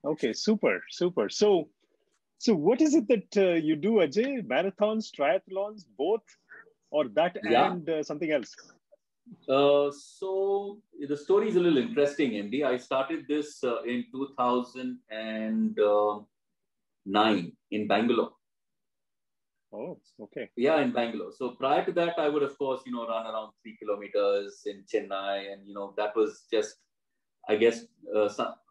Okay, super, super. So what is it that you do, Ajay? Marathons, triathlons, both, or that Yeah. and something else? So the story is a little interesting, MD. I started this in 2009 in Bangalore. Oh, okay. Yeah, in Bangalore. So prior to that, I would, of course, run around 3 kilometers in Chennai, and that was just, I guess,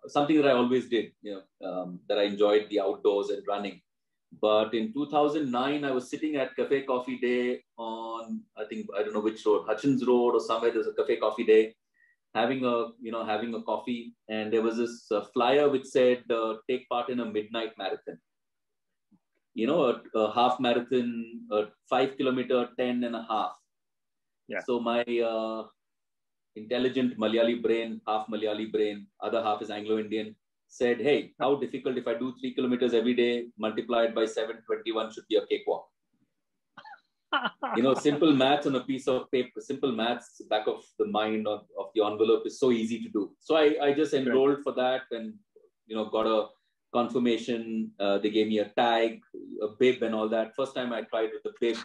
something that I always did. That I enjoyed the outdoors and running. But in 2009, I was sitting at Cafe Coffee Day on, I think, I don't know which road, Hutchins Road or somewhere. There's a Cafe Coffee Day, having a coffee, and there was this flyer which said, "Take part in a midnight marathon." A half marathon, a 5 kilometer, 10 and a half. Yeah. So my intelligent Malayali brain, half Malayali brain, other half is Anglo-Indian, said, hey, how difficult if I do 3 kilometers every day, multiplied by 721 should be a cakewalk. Simple maths on a piece of paper, simple maths back of the mind of the envelope is so easy to do. So I just enrolled for that and, got a confirmation. They gave me a tag, a bib and all that. First time I tried with the bib.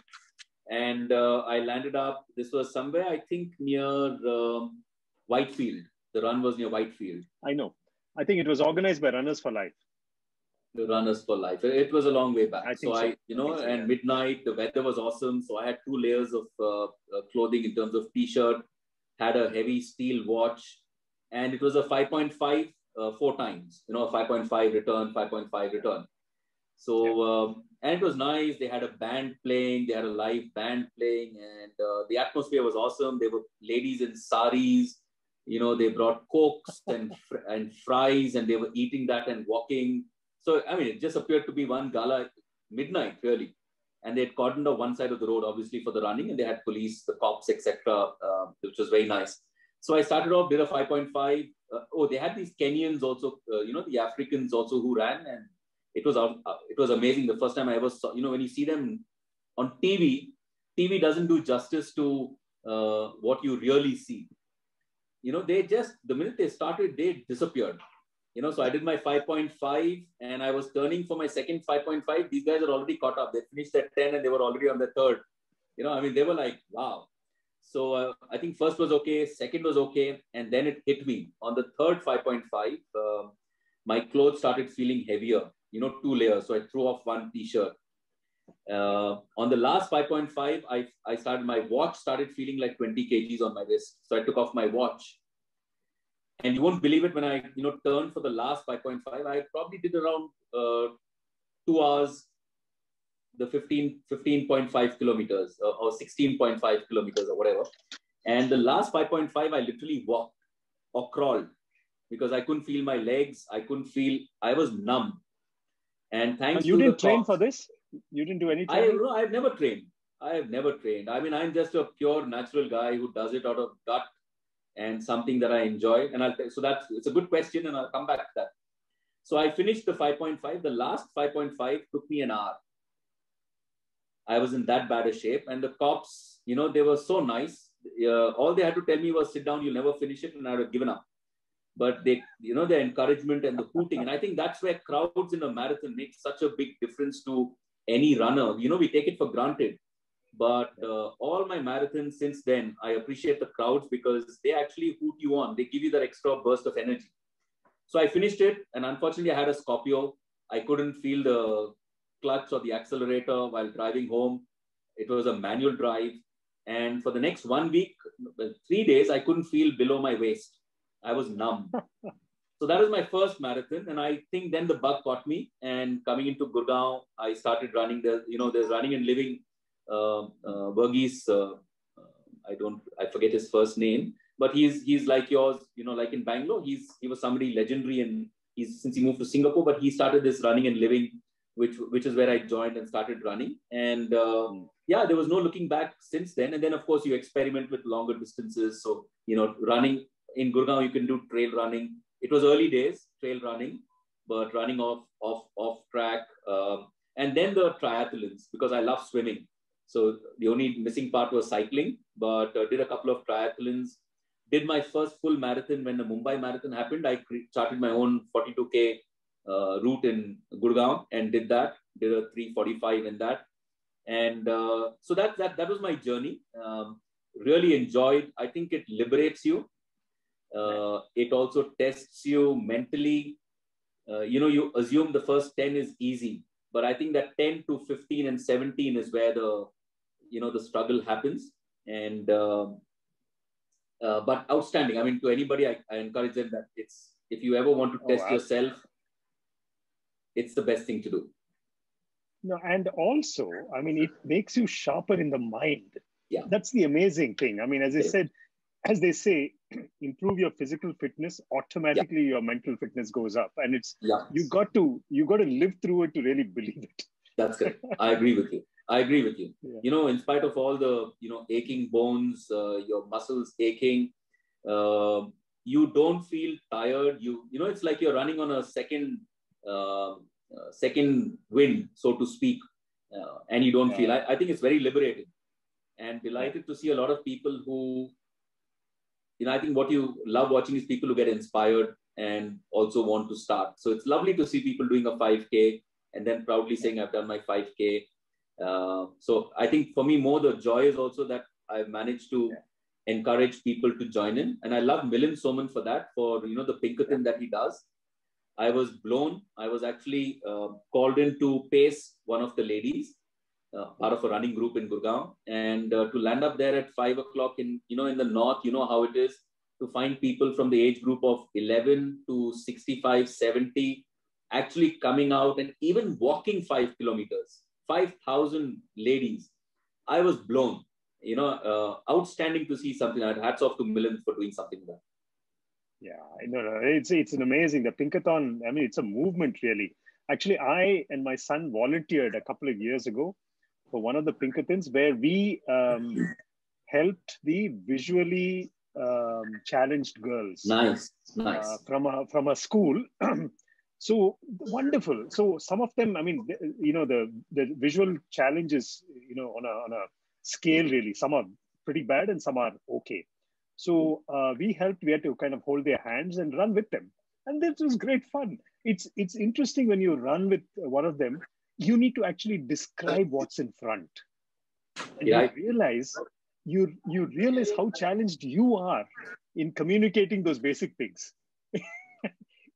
And I landed up, this was somewhere, I think, near Whitefield. The run was near Whitefield. I know. I think it was organized by Runners for Life. The Runners for Life. It was a long way back. I think so. And midnight, the weather was awesome. So I had 2 layers of clothing in terms of t-shirt, had a heavy steel watch, and it was a 5.5 4 times, a 5.5 return, 5.5 return. So, and it was nice. They had a band playing, they had a live band playing, and the atmosphere was awesome. There were ladies in saris, they brought cokes and fries, and they were eating that and walking. So, I mean, it just appeared to be one gala midnight, really. And they had cordoned off one side of the road, obviously, for the running, and they had police, the cops, etc., which was very nice. So I started off, did a 5.5. They had these Kenyans also, the Africans also who ran, and it was amazing. The first time I ever saw, when you see them on TV, TV doesn't do justice to what you really see. The minute they started, they disappeared. So I did my 5.5 and I was turning for my second 5.5. These guys are already caught up. They finished at 10 and they were already on the third. They were like, wow. So I think first was okay, second was okay. And then it hit me on the third 5.5. My clothes started feeling heavier, 2 layers. So I threw off one t-shirt. On the last 5.5, my watch started feeling like 20 kgs on my wrist. So I took off my watch. And you won't believe it, when I, turned for the last 5.5, I probably did around 2 hours, the 15.5 kilometers or 16.5 kilometers or whatever. And the last 5.5, I literally walked or crawled because I couldn't feel my legs. I was numb. And thanks to you didn't train for this? You didn't do any training? I've never trained. I mean, I'm just a pure natural guy who does it out of gut and something that I enjoy. And it's a good question, and I'll come back to that. So I finished the 5.5. The last 5.5 took me an hour. I was in that bad a shape. And the cops, they were so nice. All they had to tell me was, sit down, you'll never finish it. And I would have given up. But their encouragement and the hooting. And I think that's where crowds in a marathon make such a big difference to any runner. We take it for granted. But all my marathons since then, I appreciate the crowds because they actually hoot you on. They give you that extra burst of energy. So I finished it. And unfortunately, I had a Scorpio. I couldn't feel the clutch or the accelerator while driving home. It was a manual drive. And for the next 1 week, 3 days, I couldn't feel below my waist. I was numb. So that was my first marathon. And I think then the bug caught me. And coming into Gurgaon, I started running. There's running and living. Verghese, I forget his first name, but he's like yours, like in Bangalore, he was somebody legendary, and since he moved to Singapore, but he started this running and living, which is where I joined and started running. And there was no looking back since then. And then of course you experiment with longer distances. So, running in Gurgaon, you can do trail running. It was early days, trail running, but running off track. And then the triathlons, because I love swimming. So the only missing part was cycling, but did a couple of triathlons. Did my first full marathon when the Mumbai Marathon happened. I started my own 42K route in Gurgaon and did a 3:45 in that. And so that was my journey. Really enjoyed. I think it liberates you. It also tests you mentally. You assume the first 10 is easy, but I think that 10 to 15 and 17 is where the struggle happens. And but outstanding. I mean, to anybody, I encourage them that if you ever want to test yourself, it's the best thing to do. No, and also, I mean, it makes you sharper in the mind. Yeah. That's the amazing thing. I mean, as they say, improve your physical fitness, automatically your mental fitness goes up. And you got to live through it to really believe it. That's correct. I agree with you. Yeah. In spite of all the, aching bones, your muscles aching, you don't feel tired. It's like you're running on a second wind, so to speak, and you don't feel. I think it's very liberating, and delighted to see a lot of people who, I think what you love watching is people who get inspired and also want to start. So it's lovely to see people doing a 5K and then proudly saying, I've done my 5K. So I think for me, more the joy is also that I've managed to encourage people to join in. And I love Milind Soman for that, for, the Pinkerton that he does. I was blown. I was actually called in to pace one of the ladies, part of a running group in Gurgaon, and to land up there at 5 o'clock in the north, how it is to find people from the age group of 11 to 65, 70, actually coming out and even walking 5 kilometers, 5,000 ladies. I was blown, outstanding to see something. Hats off to Milind for doing something like that. Yeah, it's an amazing, the Pinkathon. I mean, it's a movement really. Actually, I and my son volunteered a couple of years ago for one of the Pinkathons where we helped the visually challenged girls. Nice. From a school. So wonderful. So some of them, I mean, the visual challenges, on a scale really. Some are pretty bad and some are okay. So we had to kind of hold their hands and run with them. And that was great fun. It's interesting when you run with one of them, you need to actually describe what's in front. And you realize how challenged you are in communicating those basic things.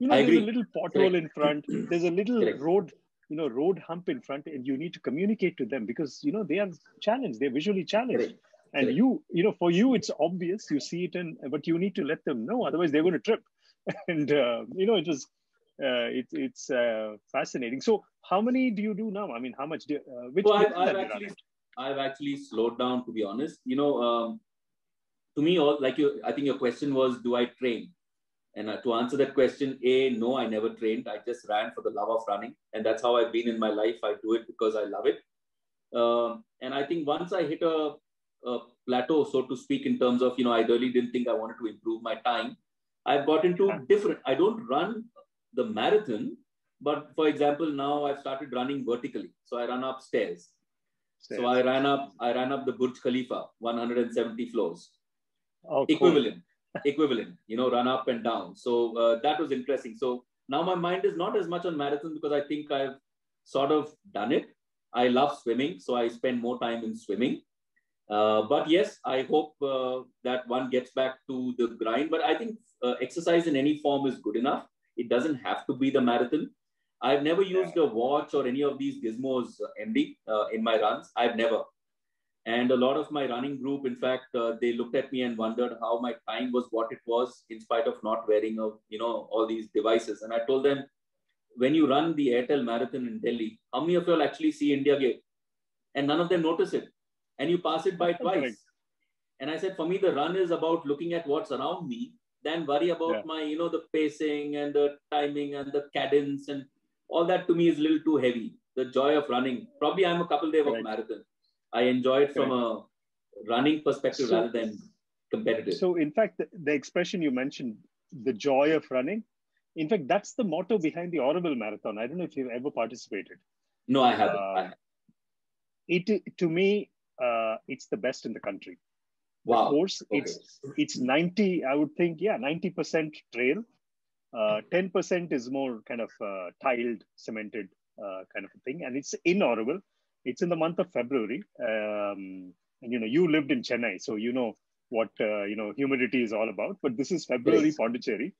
There's a little pothole in front. There's a little road hump in front, and you need to communicate to them because, they are challenged. They're visually challenged. And for you, it's obvious. You see it, but you need to let them know. Otherwise, they're going to trip. And, it's fascinating. So how many do you do now? I mean, how much I've actually slowed down, to be honest. To me, I think your question was, do I train? And to answer that question, no, I never trained. I just ran for the love of running. And that's how I've been in my life. I do it because I love it. And I think once I hit a plateau, so to speak, in terms of, I really didn't think I wanted to improve my time. I've got into I don't run the marathon, but for example, now I've started running vertically. So I run upstairs. So I ran up the Burj Khalifa, 170 floors. Oh, equivalent, run up and down. So that was interesting. So now my mind is not as much on marathon because I think I've sort of done it. I love swimming, so I spend more time in swimming. But yes, I hope that one gets back to the grind. But I think exercise in any form is good enough. It doesn't have to be the marathon. I've never used a watch or any of these gizmos, MD, in my runs. I've never. And a lot of my running group, in fact, they looked at me and wondered how my time was what it was in spite of not wearing, all these devices. And I told them, when you run the Airtel Marathon in Delhi, how many of you all actually see India Gate? And none of them notice it. And you pass it by twice. And I said, for me, the run is about looking at what's around me, then worry about my, the pacing and the timing and the cadence and all that to me is a little too heavy. The joy of running. Probably I'm a couple days of marathon. I enjoy it from a running perspective rather than competitive. So in fact, the expression you mentioned, the joy of running, in fact, that's the motto behind the Aurobill Marathon. I don't know if you've ever participated. No, I haven't. To me, it's the best in the country. Wow. Of course, it's 90, I would think, 90% trail. 10% is more kind of tiled, cemented kind of a thing. And it's in Auroville. It's in the month of February. And, you lived in Chennai, so you know what, humidity is all about. But this is February, Yes. Pondicherry.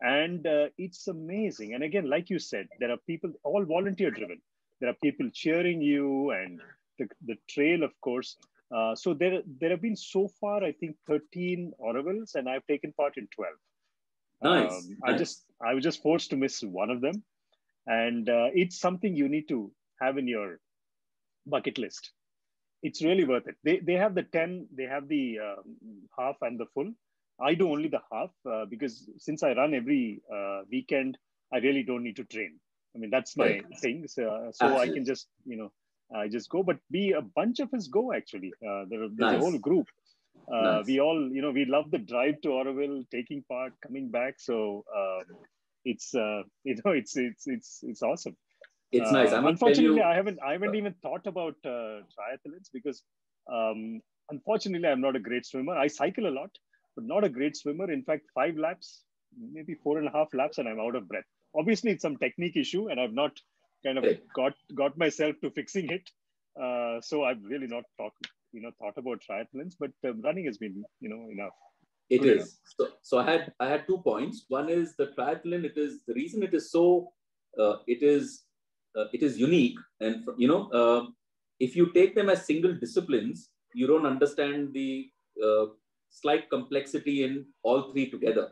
And it's amazing. And again, like you said, there are people, all volunteer driven. There are people cheering you, and the trail, of course. So there have been so far, I think, 13 Aurovilles, and I've taken part in 12. Nice. I was just forced to miss one of them, and it's something you need to have in your bucket list. It's really worth it. They have the 10, they have the half and the full. I do only the half because since I run every weekend, I really don't need to train. I mean, that's my thing. So I can just, I just go. But a bunch of us go actually. There's Nice. a whole group. Nice. We all, we love the drive to Auroville, taking part, coming back. So it's awesome. It's nice. Unfortunately, I haven't even thought about triathlons because unfortunately, I'm not a great swimmer. I cycle a lot, but not a great swimmer. In fact, 5 laps, maybe 4.5 laps, and I'm out of breath. Obviously, it's some technique issue, and I've not kind of got myself to fixing it. So I've really not thought about triathlons, but running has been, enough. It is. So I had 2 points. One is the triathlon. The reason it is so, it is unique. And, if you take them as single disciplines, you don't understand the slight complexity in all 3 together,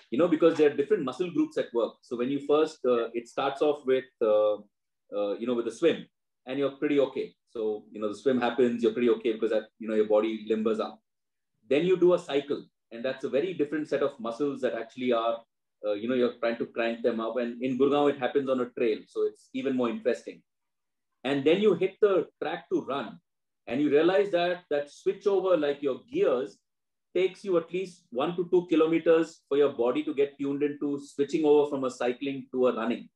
because there are different muscle groups at work. So when you first, it starts off with, with the swim, and you're pretty okay. So, the swim happens, you're pretty okay because that, your body limbers up. Then you do a cycle, and that's a very different set of muscles that actually are, you're trying to crank them up. And in Gurgaon, it happens on a trail. So it's even more interesting. And then you hit the track to run, and you realize that switch over, like your gears, takes you at least 1 to 2 kilometers for your body to get tuned into switching over from a cycling to a running.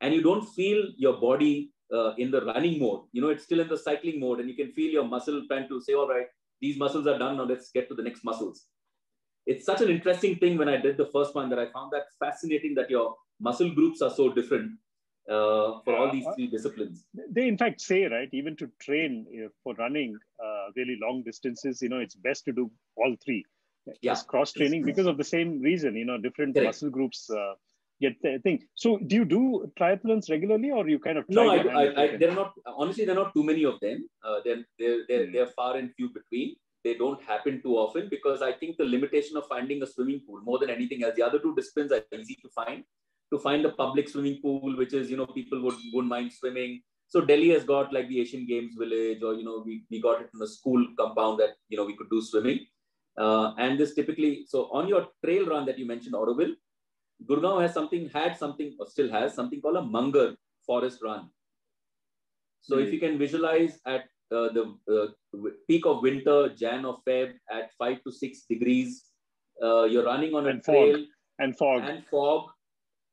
And you don't feel your body in the running mode. It's still in the cycling mode, and you can feel your muscle trying to say, all right, these muscles are done. Now let's get to the next muscles. It's such an interesting thing when I did the first one that I found that fascinating that your muscle groups are so different for all these 3 disciplines. They in fact say, right, even to train for running really long distances, it's best to do all 3. Just cross training because of the same reason, different muscle goops get the thing. So do you do triathlons regularly, or you kind of try? No, they're not, honestly, there are not too many of them. They're far and few between. They don't happen too often because I think the limitation of finding a swimming pool more than anything else. The other 2 disciplines are easy to find. To find a public swimming pool, which is, people wouldn't mind swimming. So Delhi has got like the Asian Games village, or, we got it in a school compound that, we could do swimming. And this typically, so on your trail run that you mentioned, Auroville, Gurgaon had something, or still has something called a Mangar forest run. So if you can visualize at the peak of winter, Jan or Feb, at 5 to 6 degrees, you're running on a trail and fog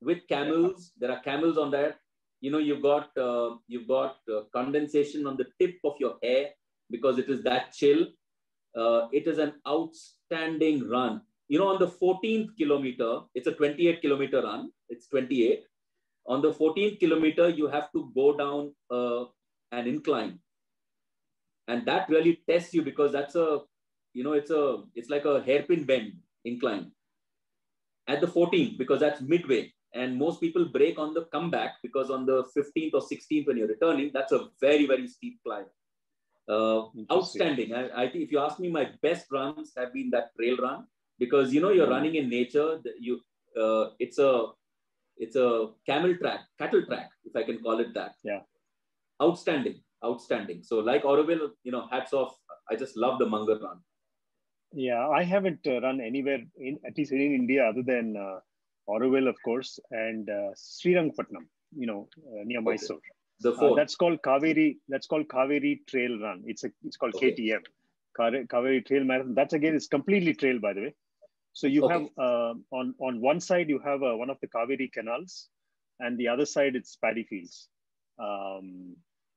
with camels. There are camels on that. You've got condensation on the tip of your hair because it is that chill. It is an outstanding run. On the 14th kilometer, it's a 28-kilometer run. It's 28. On the 14th kilometer, you have to go down an incline. And that really tests you because that's it's like a hairpin bend incline at the 14th, because that's midway. And most people break on the comeback because on the 15th or 16th, when you're returning, that's a very, very steep climb. Outstanding. I think if you ask me, my best runs have been that trail run because, you're running in nature. It's a cattle track, if I can call it that. Yeah. Outstanding. So like Auroville, hats off. I just love the Mangar run. Yeah, I haven't run anywhere at least in India other than Auroville, of course, and Srirangpatnam, near Mysore. The fort. That's called Kaveri. That's called Kaveri Trail Run. It's called KTM, Kaveri Trail Marathon. That's again is completely trail, by the way. So you have on one side you have one of the Kaveri canals, and the other side it's paddy fields.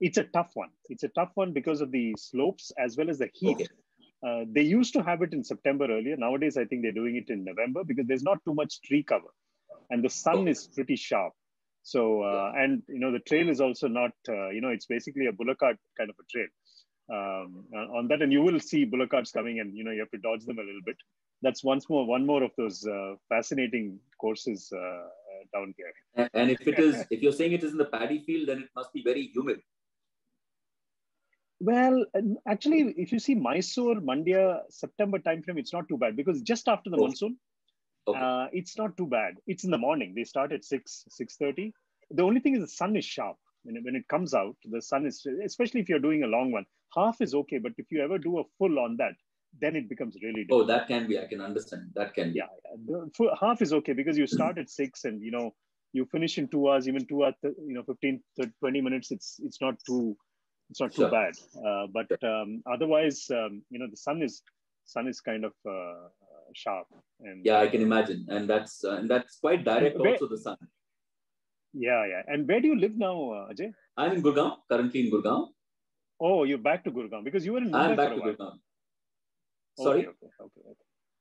It's a tough one. It's a tough one because of the slopes as well as the heat. They used to have it in September earlier. Nowadays, I think they're doing it in November because there's not too much tree cover. and the sun is pretty sharp. So, and the trail is also not, it's basically a bullock cart kind of a trail on that. And you will see bullock carts coming, and, you have to dodge them a little bit. That's one more of those fascinating courses down here. And if you're saying it is in the paddy field, then it must be very humid. Well, actually, if you see Mysore, Mandya, September timeframe, it's not too bad, because just after the monsoon, it's not too bad. It's in the morning. They start at 6:30. The only thing is the sun is sharp. When it comes out, the sun is, especially if you're doing a long one, half is okay. But if you ever do a full on that, then it becomes really difficult. Oh, that can be. I can understand. That can be. Yeah. The half is okay, because you start at 6 and, you finish in 2 hours, even 2 hours, 15 to 20 minutes. It's not too bad. But otherwise, the sun is kind of sharp. And I can imagine. And that's quite direct also, the sun. Yeah. And where do you live now, Ajay? I'm in Gurgaon, currently in Gurgaon. Oh, you're back to Gurgaon, because you were in Mumbai I'm back for a to while. Gurgaon. Sorry? Okay.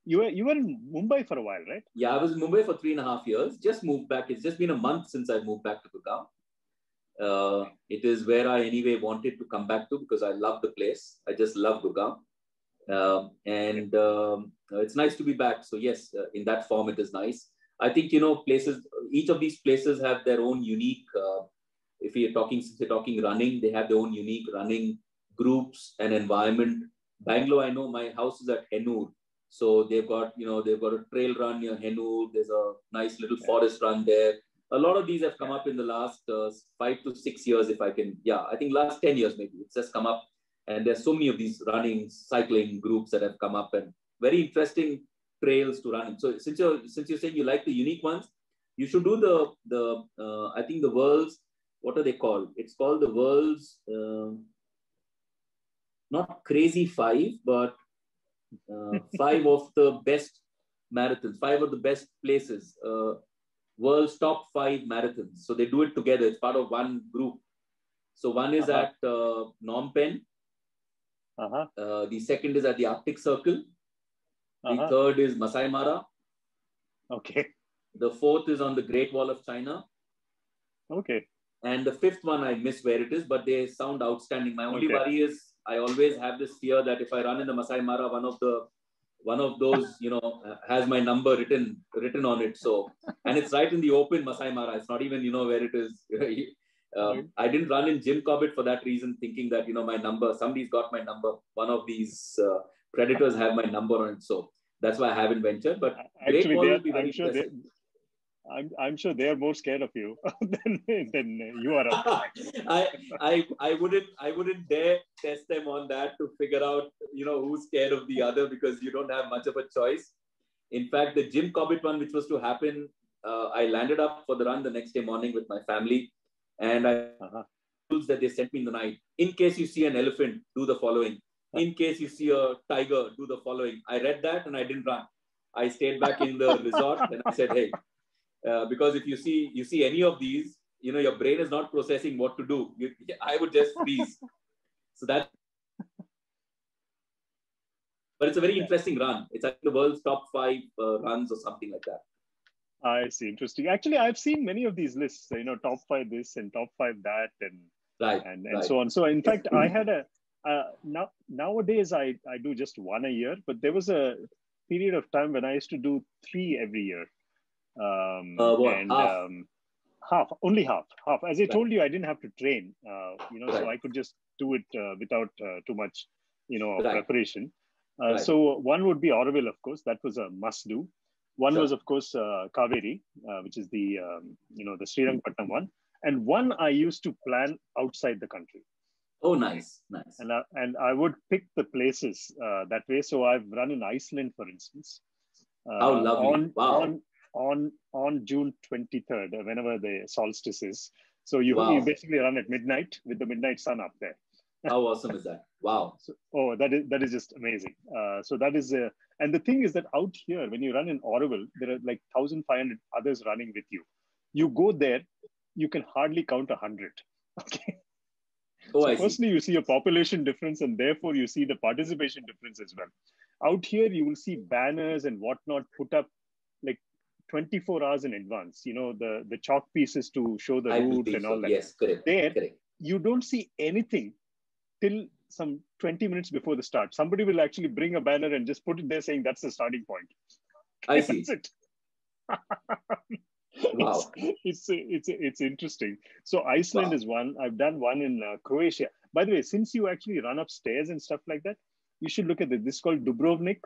You were in Mumbai for a while, right? Yeah, I was in Mumbai for 3.5 years. Just moved back. It's just been a month since I moved back to Gurgaon. It is where I anyway wanted to come back to, because I love the place. I just love Gurgaon. And it's nice to be back. So yes, in that form, it is nice. I think, places, each of these places have their own unique, since you're talking running, they have their own unique running groups and environment. Bangalore, I know my house is at Hennur. So they've got a trail run near Hennur. There's a nice little forest run there. A lot of these have come up in the last 5 to 6 years, I think last 10 years maybe. It's just come up. And there's so many of these running, cycling groups that have come up, and very interesting trails to run. So since you're saying you like the unique ones, you should do I think the world's, what are they called? It's called the world's, not crazy 5, but 5 of the best marathons, 5 of the best places, world's top 5 marathons. So they do it together. It's part of one group. So one is at Phnom Penh. The second is at the Arctic Circle. The third is Masai Mara. Okay. The fourth is on the Great Wall of China. Okay. And the fifth one, I miss where it is, but they sound outstanding. My only worry is I always have this fear that if I run in the Masai Mara, one of those, has my number written on it. So, and it's right in the open Masai Mara. It's not even, where it is. I didn't run in Jim Corbett for that reason, thinking that, my number, somebody's got my number. One of these predators have my number on it. So that's why I haven't ventured. But actually, I'm I'm sure they are more scared of you than you are. I wouldn't dare test them on that to figure out, who's scared of the other, because you don't have much of a choice. In fact, the Jim Corbett one, which was to happen, I landed up for the run the next day morning with my family, and rules that they sent me in the night. In case you see an elephant, do the following. In case you see a tiger, do the following. I read that and I didn't run. I stayed back in the resort and I said, hey, because if you see any of these, your brain is not processing what to do. I would just freeze. So that, but it's a very interesting run. It's like the world's top 5 runs or something like that. I see. Interesting. Actually, I've seen many of these lists, top 5 this and top 5 that, and so on. So in fact, I had nowadays I do just 1 a year, but there was a period of time when I used to do 3 every year. Only half. As I told you, I didn't have to train, so I could just do it without too much, preparation. So one would be Auroville, of course. That was a must do. One was, of course, Kaveri, which is the Srirangpatnam one. And one I used to plan outside the country. Oh, nice. And I would pick the places that way. So I've run in Iceland, for instance. How lovely. On June 23rd, whenever the solstice is. So you basically run at midnight with the midnight sun up there. How awesome is that? Wow. So, that is just amazing. So that is, and the thing is that out here, when you run in Auroville, there are like 1,500 others running with you. You go there, you can hardly count 100. Okay. Oh, so firstly, you see a population difference, and therefore you see the participation difference as well. Out here, you will see banners and whatnot put up like 24 hours in advance. You know, the chalk pieces to show the I route believe and so. all that. Yes, correct. There, correct. You don't see anything till some 20 minutes before the start. Somebody will actually bring a banner and just put it there saying that's the starting point. I see. That's it. Wow. It's interesting. So Iceland is one. I've done one in Croatia. By the way, since you actually run upstairs and stuff like that, you should look at it. This is called Dubrovnik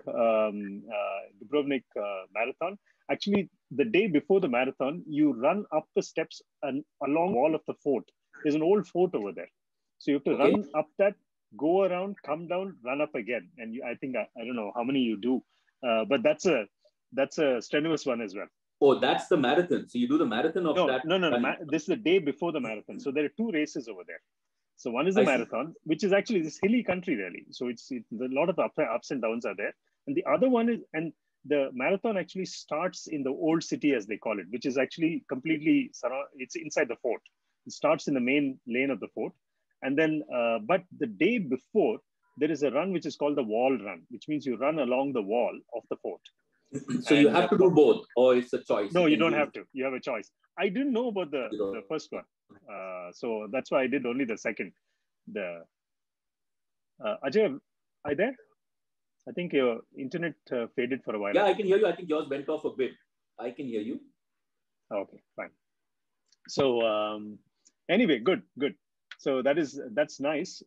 Marathon. Actually, the day before the marathon, you run up the steps and along the wall of the fort. There's an old fort over there. So you have to run up that, go around, come down, run up again. And I think, I don't know how many you do, but that's a strenuous one as well. Oh, that's the marathon. So you do the marathon of that? No. This is the day before the marathon. So there are two races over there. So one is the marathon, which is actually this hilly country, really. So it's a lot of ups and downs are there. And the other one is, and the marathon actually starts in the old city, as they call it, which is actually completely, it's inside the fort. It starts in the main lane of the fort. And then, but the day before, there is a run which is called the wall run, which means you run along the wall of the fort. So you have to do both, or it's a choice? No, you don't have to. You have a choice. I didn't know about the first one. So that's why I did only the second. Ajay, are you there? I think your internet faded for a while. Yeah, I can hear you. I think yours went off a bit. I can hear you. Okay, fine. So anyway, good. So that's nice.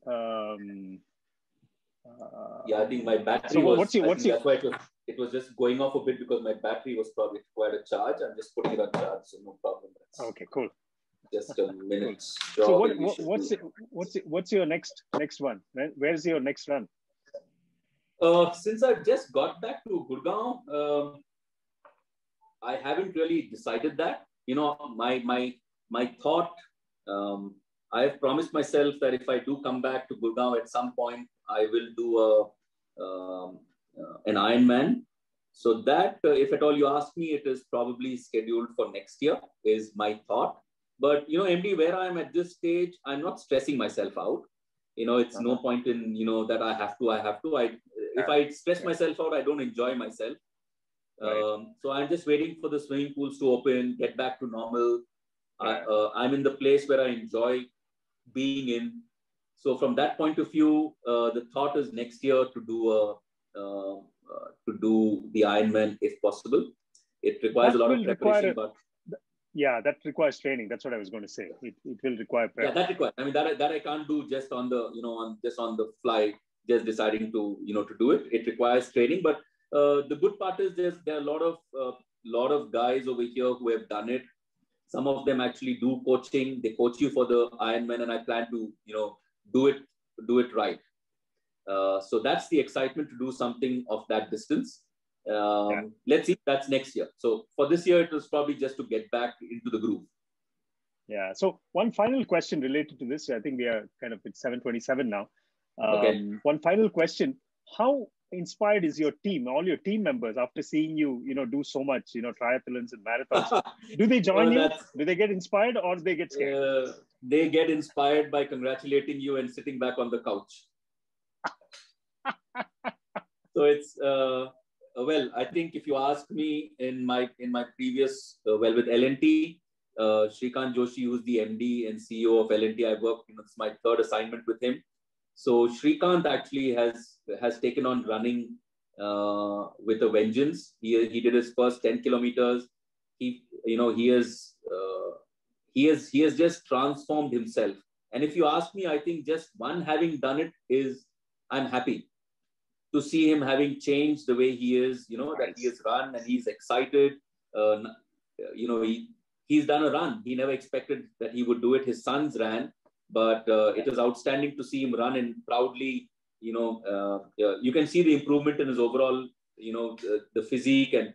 Yeah, I think my battery so was. What's your... That's why it was just going off a bit because my battery was probably quite a charge. I'm just putting it on charge, so no problem. Okay, cool. Just a minute. Cool. So what's your next one? Where's your next run? Since I just got back to Gurgaon, I haven't really decided that. You know, my thought. I have promised myself that if I do come back to Gurgaon at some point, I will do an Ironman. So that, if at all you ask me, it is probably scheduled for next year, is my thought. But, you know, MD, where I am at this stage, I'm not stressing myself out. You know, it's no point in, you know, that I have to. If I stress myself out, I don't enjoy myself. Right. So I'm just waiting for the swimming pools to open, get back to normal. I'm in the place where I enjoy being in. So from that point of view, the thought is next year to do the Ironman if possible. It requires a lot of preparation, but that requires training. That's what I was going to say. It will require prep. Yeah, that requires. I mean, that I can't do just on the on the fly, just deciding to to do it. It requires training, but the good part is there are a lot of guys over here who have done it. Some of them actually do coaching. They coach you for the Ironman, and I plan to do it right. So that's the excitement to do something of that distance. Let's see, that's next year. So for this year, it was probably just to get back into the groove. Yeah. So one final question related to this. I think we are kind of at 7:27 now. Okay. One final question. How inspired is your team, all your team members, after seeing you, do so much, triathlons and marathons? Do they join you? Do they get inspired or do they get scared? They get inspired by congratulating you and sitting back on the couch. So it's, well, I think if you ask me in my previous, with L&T, Shrikant Joshi, who's the MD and CEO of L&T, I worked, it's my third assignment with him. So Shrikant actually has taken on running with a vengeance. He did his first 10 kilometers. He has just transformed himself. And if you ask me, I think just one having done it I'm happy to see him having changed the way he is, that he has run and he's excited. He's done a run. He never expected that he would do it. His sons ran. But it is outstanding to see him run and proudly, you can see the improvement in his overall, the physique and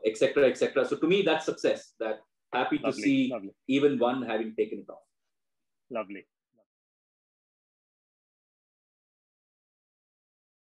et cetera, et cetera. So to me, that's success. That happy to see even one having taken it off. Lovely.